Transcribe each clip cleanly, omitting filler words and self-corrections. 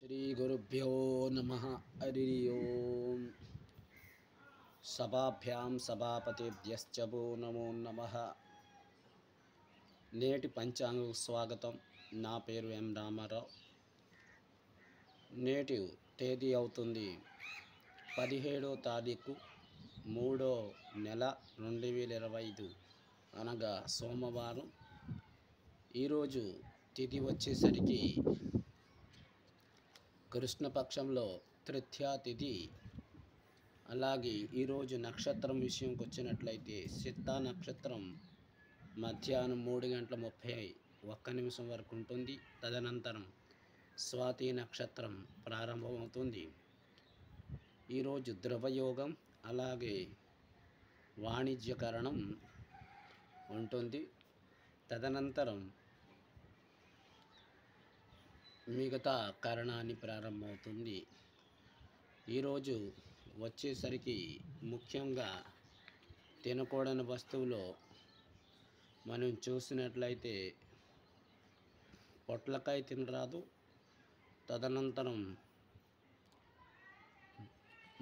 శ్రీ గురుభ్యో నమః. హరి ఓం. సభాభ్యాం సభాపతిభ్యశ్చ భో నమో నమః. నేటి పంచాంగ స్వాగతం. నా పేరు ఎం రామారావు. నేటి తేదీ అవుతుంది 17వ తారీఖు 3వ నెల 2025, అనగా సోమవారం. ఈరోజు తిథి వచ్చేసరికి కృష్ణపక్షంలో తృతీయ తిథి. అలాగే ఈరోజు నక్షత్రం విషయంకి వచ్చినట్లయితే చిత్తా నక్షత్రం మధ్యాహ్నం 3:31 వరకు ఉంటుంది. తదనంతరం స్వాతి నక్షత్రం ప్రారంభమవుతుంది. ఈరోజు ద్రవయోగం అలాగే వాణిజ్యకరణం ఉంటుంది. తదనంతరం మిగతా కరణాన్ని ప్రారంభమవుతుంది. ఈరోజు వచ్చేసరికి ముఖ్యంగా తినకూడని వస్తువులో మనం చూసినట్లయితే పొట్లకాయ తినరాదు. తదనంతరం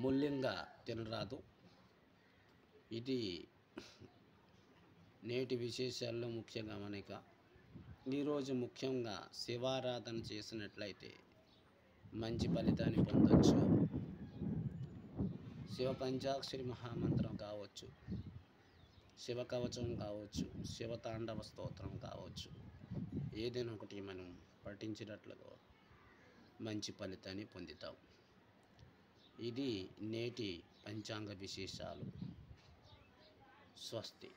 ముల్లింగా తినరాదు. ఇది నేటి విశేషాల్లో ముఖ్య గమనిక. ఈరోజు ముఖ్యంగా శివారాధన చేసినట్లయితే మంచి ఫలితాన్ని పొందవచ్చు. శివ పంచాక్షరి మహామంత్రం కావచ్చు, శివ కవచం కావచ్చు, శివతాండవ స్తోత్రం కావచ్చు, ఏదైనా ఒకటి మనం పఠించినట్లుగా మంచి ఫలితాన్ని పొందుతాం. ఇది నేటి పంచాంగ విశేషాలు. స్వస్తి.